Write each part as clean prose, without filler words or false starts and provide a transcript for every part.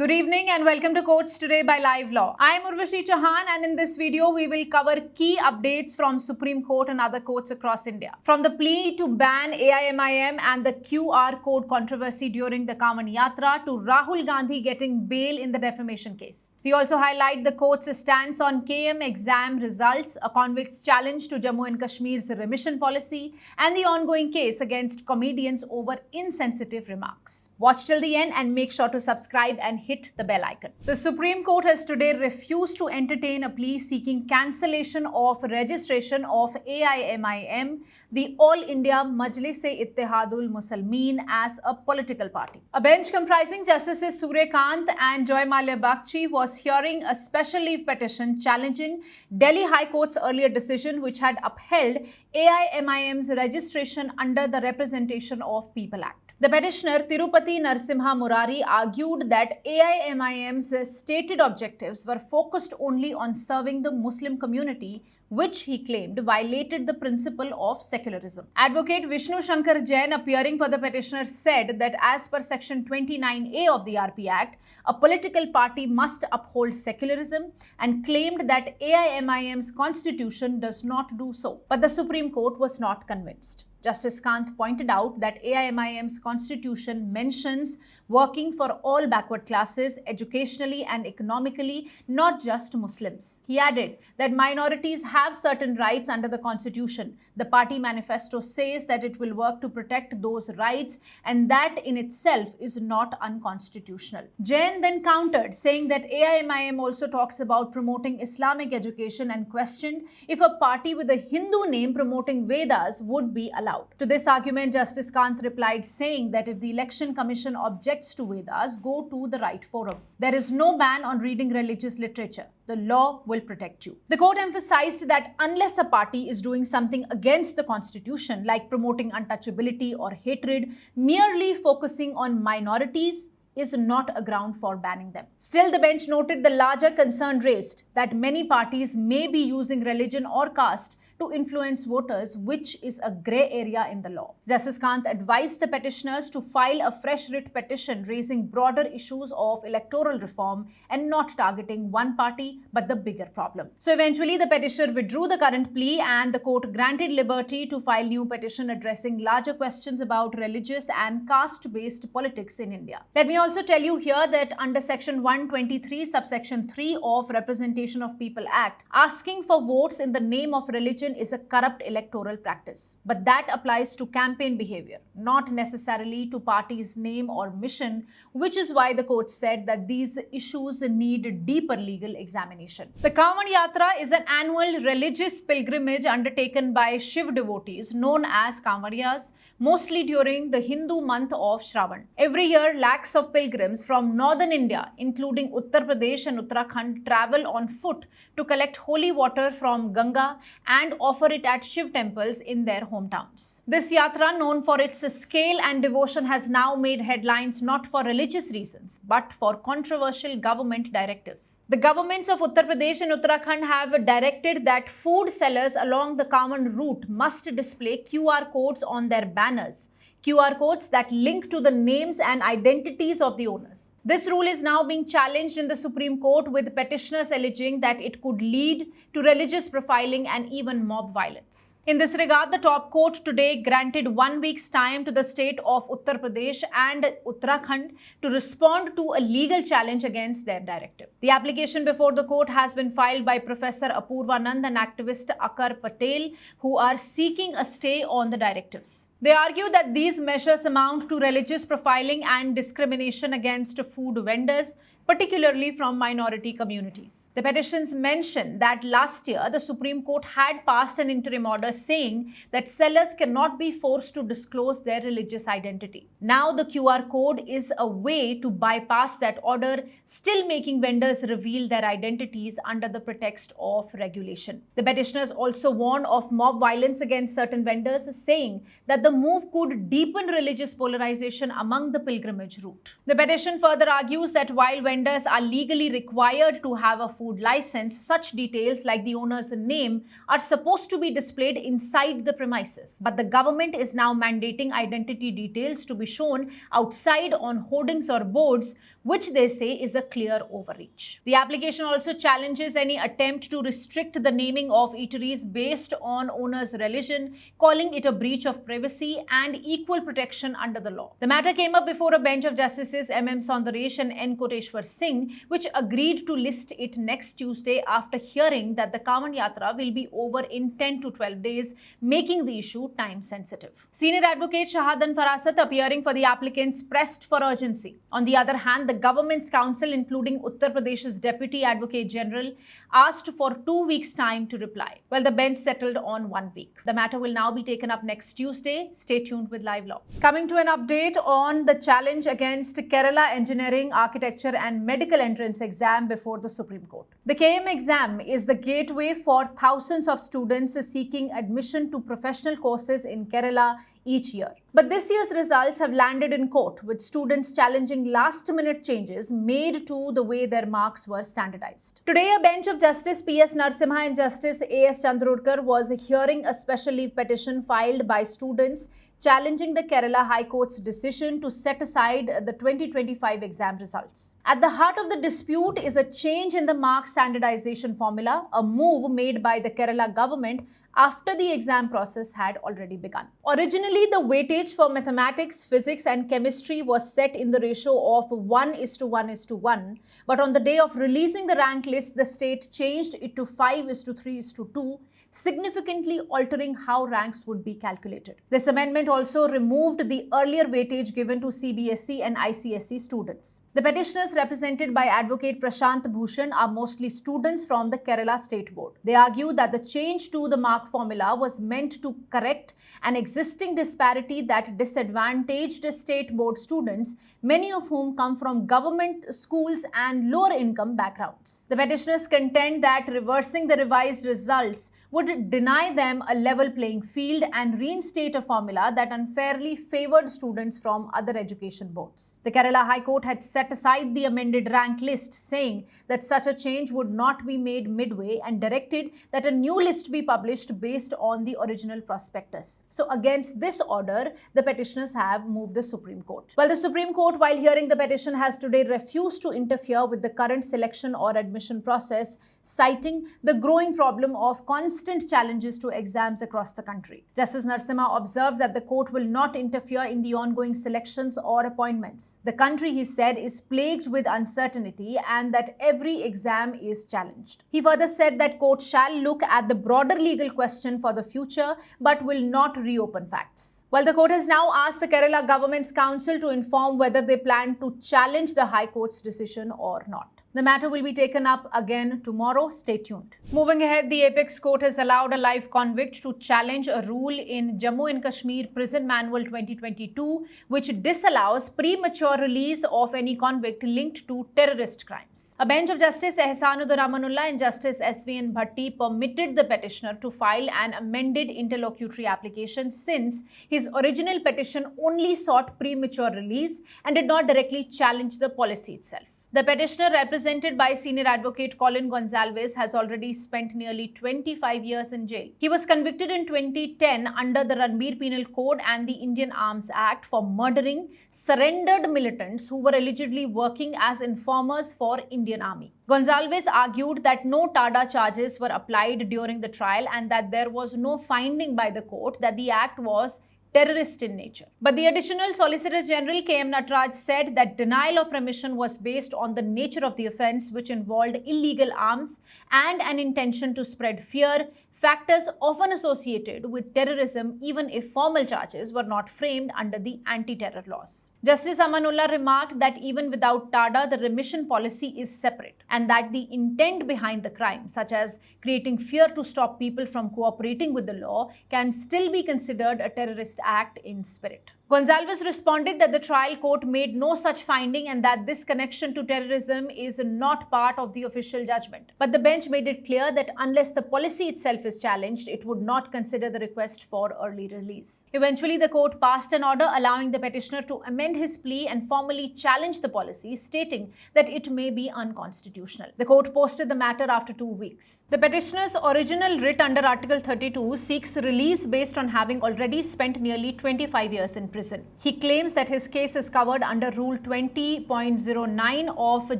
Good evening and welcome to Courts Today by LiveLaw. I am Urvashi Chauhan and in this video we will cover key updates from Supreme Court and other courts across India. From the plea to ban AIMIM and the QR code controversy during the Kanwar Yatra to Rahul Gandhi getting bail in the defamation case. We also highlight the court's stance on KEAM exam results, a convict's challenge to Jammu and Kashmir's remission policy, and the ongoing case against comedians over insensitive remarks. Watch till the end and make sure to subscribe and hit the bell icon. The Supreme Court has today refused to entertain a plea seeking cancellation of registration of AIMIM, the All India Majlis-e-Ittehadul Muslimin, as a political party. A bench comprising Justices Suryakant and Joy Malia Bagchi was hearing a special leave petition challenging Delhi High Court's earlier decision which had upheld AIMIM's registration under the Representation of People Act. The petitioner Tirupati Narasimha Murari argued that AIMIM's stated objectives were focused only on serving the Muslim community, which he claimed violated the principle of secularism. Advocate Vishnu Shankar Jain, appearing for the petitioner, said that as per Section 29A of the RP Act, a political party must uphold secularism and claimed that AIMIM's constitution does not do so. But the Supreme Court was not convinced. Justice Kant pointed out that AIMIM's constitution mentions working for all backward classes educationally and economically, not just Muslims. He added that minorities have certain rights under the constitution. The party manifesto says that it will work to protect those rights, and that in itself is not unconstitutional. Jain then countered, saying that AIMIM also talks about promoting Islamic education and questioned if a party with a Hindu name promoting Vedas would be allowed. To this argument, Justice Kant replied, saying that if the Election Commission objects to Vedas, go to the right forum. There is no ban on reading religious literature. The law will protect you. The court emphasized that unless a party is doing something against the constitution, like promoting untouchability or hatred, merely focusing on minorities is not a ground for banning them. Still, the bench noted the larger concern raised that many parties may be using religion or caste to influence voters, which is a grey area in the law. Justice Kant advised the petitioners to file a fresh writ petition raising broader issues of electoral reform and not targeting one party but the bigger problem. So eventually, the petitioner withdrew the current plea and the court granted liberty to file new petition addressing larger questions about religious and caste-based politics in India. Let me also tell you here that under Section 123, subsection 3 of Representation of People Act, asking for votes in the name of religion is a corrupt electoral practice. But that applies to campaign behavior, not necessarily to party's name or mission, which is why the court said that these issues need deeper legal examination. The Kanwar Yatra is an annual religious pilgrimage undertaken by Shiv devotees known as Kanwaryas, mostly during the Hindu month of Shravan. Every year, lakhs of pilgrims from northern India, including Uttar Pradesh and Uttarakhand, travel on foot to collect holy water from Ganga and offer it at Shiv temples in their hometowns. This yatra, known for its scale and devotion, has now made headlines not for religious reasons, but for controversial government directives. The governments of Uttar Pradesh and Uttarakhand have directed that food sellers along the Kanwar route must display QR codes on their banners. QR codes that link to the names and identities of the owners. This rule is now being challenged in the Supreme Court, with petitioners alleging that it could lead to religious profiling and even mob violence. In this regard, the top court today granted 1 week's time to the state of Uttar Pradesh and Uttarakhand to respond to a legal challenge against their directive. The application before the court has been filed by Professor Apurvanand and activist Akar Patel, who are seeking a stay on the directives. They argue that these measures amount to religious profiling and discrimination against food vendors, particularly from minority communities. The petitions mention that last year the Supreme Court had passed an interim order saying that sellers cannot be forced to disclose their religious identity. Now the QR code is a way to bypass that order, still making vendors reveal their identities under the pretext of regulation. The petitioners also warn of mob violence against certain vendors, saying that the move could deepen religious polarization among the pilgrimage route. The petition further further argues that while vendors are legally required to have a food license, such details like the owner's name are supposed to be displayed inside the premises. But the government is now mandating identity details to be shown outside on hoardings or boards, which they say is a clear overreach. The application also challenges any attempt to restrict the naming of eateries based on owner's religion, calling it a breach of privacy and equal protection under the law. The matter came up before a bench of Justices M.M. Sundaresh and N. Koteshwar Singh, which agreed to list it next Tuesday after hearing that the Kanwar Yatra will be over in 10 to 12 days, making the issue time sensitive. Senior advocate Shahadan Farasat, appearing for the applicants, pressed for urgency. On the other hand, the government's counsel, including Uttar Pradesh's Deputy Advocate General, asked for 2 weeks' time to reply. Well, the bench settled on 1 week. The matter will now be taken up next Tuesday. Stay tuned with LiveLaw. Coming to an update on the challenge against Kerala Engineering, Architecture and Medical Entrance Exam before the Supreme Court. The KEAM exam is the gateway for thousands of students seeking admission to professional courses in Kerala each year. But this year's results have landed in court, with students challenging last-minute changes made to the way their marks were standardized. Today, a bench of Justice P.S. Narasimha and Justice A.S. Chandrorkar was hearing a special leave petition filed by students challenging the Kerala High Court's decision to set aside the 2025 exam results. At the heart of the dispute is a change in the mark standardization formula, a move made by the Kerala government after the exam process had already begun. Originally, the weightage for mathematics, physics and chemistry was set in the ratio of 1:1:1, but on the day of releasing the rank list, the state changed it to 5:3:2, significantly altering how ranks would be calculated. This amendment also removed the earlier weightage given to CBSE and ICSE students. The petitioners, represented by Advocate Prashant Bhushan, are mostly students from the Kerala State Board. They argue that the change to the mark formula was meant to correct an existing disparity that disadvantaged state board students, many of whom come from government schools and lower income backgrounds. The petitioners contend that reversing the revised results would deny them a level playing field and reinstate a formula that unfairly favored students from other education boards. The Kerala High Court had set aside the amended rank list, saying that such a change would not be made midway, and directed that a new list be published based on the original prospectus. So against this order, the petitioners have moved the Supreme Court. Well, the Supreme Court, while hearing the petition, has today refused to interfere with the current selection or admission process, citing the growing problem of constant challenges to exams across the country. Justice Narasimha observed that the court will not interfere in the ongoing selections or appointments. The country, he said, is plagued with uncertainty and that every exam is challenged. He further said that court shall look at the broader legal question for the future but will not reopen facts. Well, the court has now asked the Kerala government's counsel to inform whether they plan to challenge the High Court's decision or not. The matter will be taken up again tomorrow. Stay tuned. Moving ahead, the Apex Court has allowed a live convict to challenge a rule in Jammu and Kashmir Prison Manual 2022, which disallows premature release of any convict linked to terrorist crimes. A bench of Justice Ehsanuddin Ramanullah and Justice S.V.N. Bhatti permitted the petitioner to file an amended interlocutory application, since his original petition only sought premature release and did not directly challenge the policy itself. The petitioner, represented by senior advocate Colin Gonsalves, has already spent nearly 25 years in jail. He was convicted in 2010 under the Ranbir Penal Code and the Indian Arms Act for murdering surrendered militants who were allegedly working as informers for Indian Army. Gonsalves argued that no TADA charges were applied during the trial and that there was no finding by the court that the act was terrorist in nature. But the additional Solicitor General K.M. Nataraj said that denial of remission was based on the nature of the offence, which involved illegal arms and an intention to spread fear, factors often associated with terrorism even if formal charges were not framed under the anti-terror laws. Justice Amanullah remarked that even without TADA, the remission policy is separate and that the intent behind the crime, such as creating fear to stop people from cooperating with the law, can still be considered a terrorist act in spirit. Gonsalves responded that the trial court made no such finding and that this connection to terrorism is not part of the official judgment. But the bench made it clear that unless the policy itself is challenged, it would not consider the request for early release. Eventually, the court passed an order allowing the petitioner to amend his plea and formally challenge the policy, stating that it may be unconstitutional. The court posted the matter after 2 weeks. The petitioner's original writ under Article 32 seeks release based on having already spent nearly 25 years in prison. He claims that his case is covered under Rule 20.09 of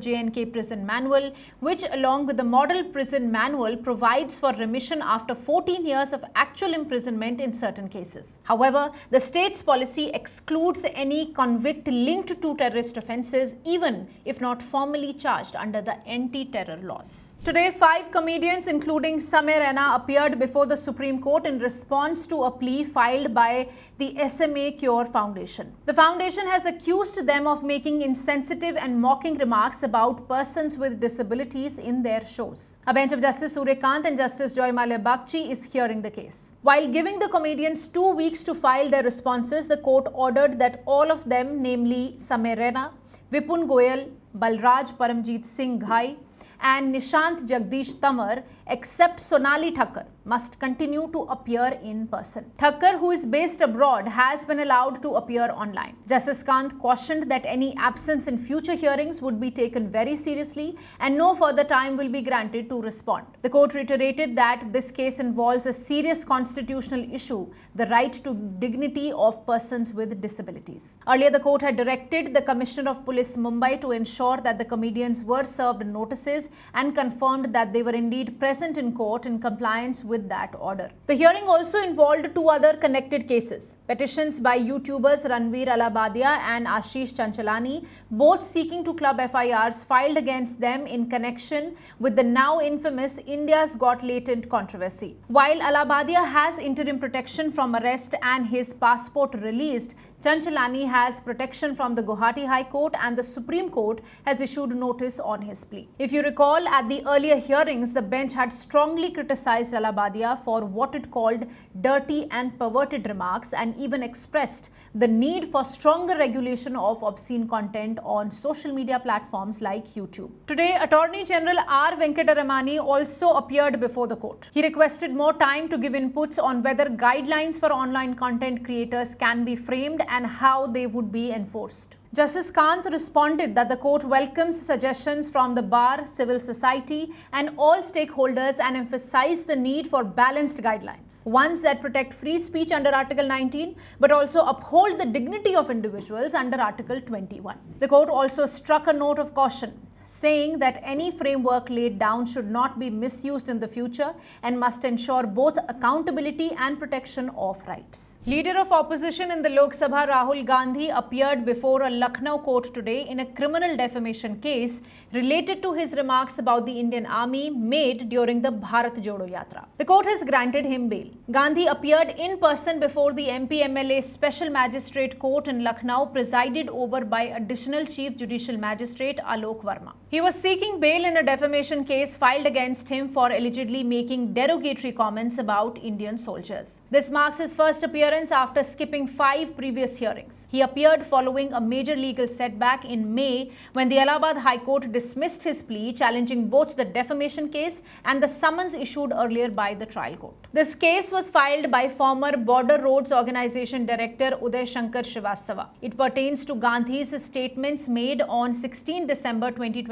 J&K Prison Manual, which along with the Model Prison Manual provides for remission after 14 years of actual imprisonment in certain cases. However, the state's policy excludes any convict linked to terrorist offences, even if not formally charged under the anti-terror laws. Today, 5 comedians including Samay, Raina appeared before the Supreme Court in response to a plea filed by the SMA Cure Foundation. The foundation has accused them of making insensitive and mocking remarks about persons with disabilities in their shows. A bench of Justice Suryakant and Justice Joymalia Bagchi is hearing the case. While giving the comedians 2 weeks to file their responses, the court ordered that all of them, namely Samay, Raina, Vipun Goyal, Balraj Paramjeet Singh Ghai, and Nishant Jagdish Tamar, except Sonali Thakkar, must continue to appear in person. Thakkar, who is based abroad, has been allowed to appear online. Justice Kant cautioned that any absence in future hearings would be taken very seriously and no further time will be granted to respond. The court reiterated that this case involves a serious constitutional issue, the right to dignity of persons with disabilities. Earlier, the court had directed the Commissioner of Police Mumbai to ensure that the comedians were served notices and confirmed that they were indeed present in court in compliance with that order. The hearing also involved 2 other connected cases. Petitions by YouTubers Ranveer Alabadia and Ashish Chanchalani, both seeking to club FIRs filed against them in connection with the now infamous India's Got Latent controversy. While Alabadia has interim protection from arrest and his passport released, Chanchalani has protection from the Guwahati High Court and the Supreme Court has issued notice on his plea. If you recall, at the earlier hearings, the bench had strongly criticized Alabadia for what it called dirty and perverted remarks and even expressed the need for stronger regulation of obscene content on social media platforms like YouTube. Today, Attorney General R. Venkataramani also appeared before the court. He requested more time to give inputs on whether guidelines for online content creators can be framed and how they would be enforced. Justice Kant responded that the court welcomes suggestions from the bar, civil society, and all stakeholders and emphasized the need for balanced guidelines, ones that protect free speech under Article 19, but also uphold the dignity of individuals under Article 21. The court also struck a note of caution, saying that any framework laid down should not be misused in the future and must ensure both accountability and protection of rights. Leader of opposition in the Lok Sabha, Rahul Gandhi, appeared before a Lucknow court today in a criminal defamation case related to his remarks about the Indian Army made during the Bharat Jodo Yatra. The court has granted him bail. Gandhi appeared in person before the MP-MLA Special Magistrate Court in Lucknow, presided over by Additional Chief Judicial Magistrate Alok Verma. He was seeking bail in a defamation case filed against him for allegedly making derogatory comments about Indian soldiers. This marks his first appearance after skipping 5 previous hearings. He appeared following a major legal setback in May when the Allahabad High Court dismissed his plea, challenging both the defamation case and the summons issued earlier by the trial court. This case was filed by former Border Roads Organization Director Uday Shankar Srivastava. It pertains to Gandhi's statements made on 16 December 2022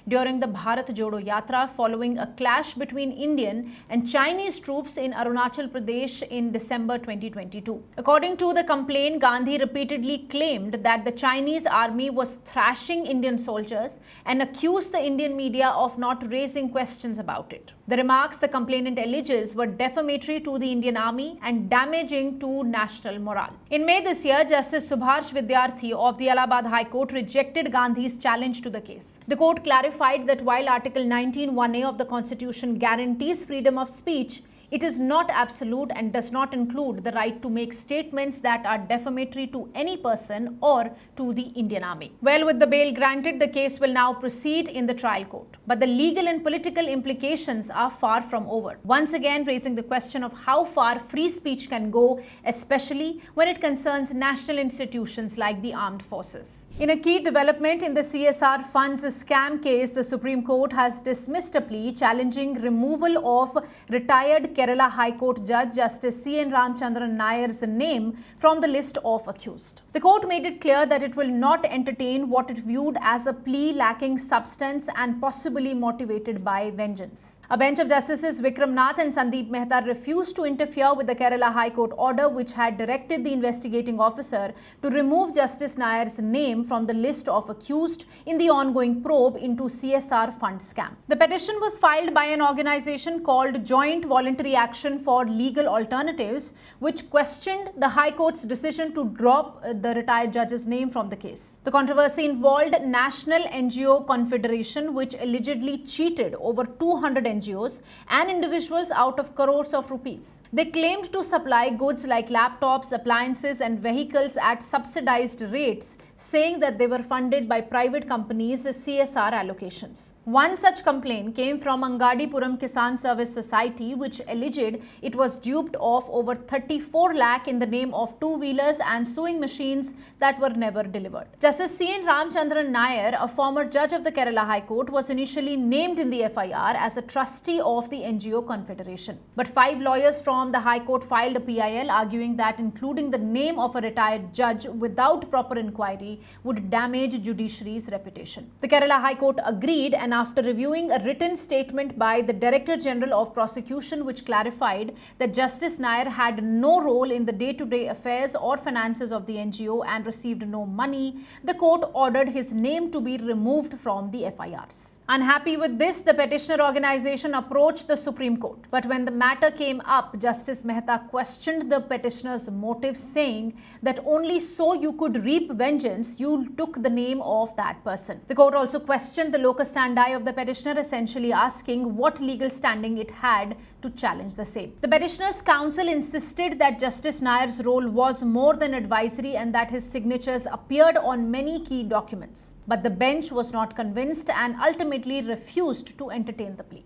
during the Bharat Jodo Yatra following a clash between Indian and Chinese troops in Arunachal Pradesh in December 2022. According to the complaint, Gandhi repeatedly claimed that the Chinese army was thrashing Indian soldiers and accused the Indian media of not raising questions about it. The remarks the complainant alleges were defamatory to the Indian army and damaging to national morale. In May this year, Justice Subhash Vidyarthi of the Allahabad High Court rejected Gandhi's challenge to the case. The court clarified that while Article 19(1)(a) of the Constitution guarantees freedom of speech, It is not absolute and does not include the right to make statements that are defamatory to any person or to the Indian Army. Well, with the bail granted, the case will now proceed in the trial court. But the legal and political implications are far from over, once again raising the question of how far free speech can go, especially when it concerns national institutions like the armed forces. In a key development in the CSR Funds Scam case, the Supreme Court has dismissed a plea challenging removal of retired Kerala High Court Judge Justice C.N. Ramchandran Nair's name from the list of accused. The court made it clear that it will not entertain what it viewed as a plea lacking substance and possibly motivated by vengeance. A bench of Justices Vikram Nath and Sandeep Mehta refused to interfere with the Kerala High Court order which had directed the investigating officer to remove Justice Nair's name from the list of accused in the ongoing probe into CSR Funds Scam. The petition was filed by an organization called Joint Voluntary Action for Legal Alternatives, which questioned the High Court's decision to drop the retired judge's name from the case. The controversy involved National NGO Confederation, which allegedly cheated over 200 NGOs and individuals out of crores of rupees. They claimed to supply goods like laptops, appliances and vehicles at subsidized rates, saying that they were funded by private companies' CSR allocations. One such complaint came from Angadipuram Kisan Service Society, which alleged it was duped of over 34 lakh in the name of two-wheelers and sewing machines that were never delivered. Justice C.N. Ramchandran Nair, a former judge of the Kerala High Court, was initially named in the FIR as a trustee of the NGO Confederation. But 5 lawyers from the High Court filed a PIL arguing that including the name of a retired judge without proper inquiry would damage judiciary's reputation. The Kerala High Court agreed, and after reviewing a written statement by the Director General of Prosecution which clarified that Justice Nair had no role in the day-to-day affairs or finances of the NGO and received no money, the court ordered his name to be removed from the FIRs. Unhappy with this, the petitioner organization approached the Supreme Court. But when the matter came up, Justice Mehta questioned the petitioner's motives, saying that only so you could reap vengeance, you took the name of that person. The court also questioned the locus standi of the petitioner, essentially asking what legal standing it had to challenge the same. The petitioner's counsel insisted that Justice Nair's role was more than advisory and that his signatures appeared on many key documents. But the bench was not convinced and ultimately refused to entertain the plea.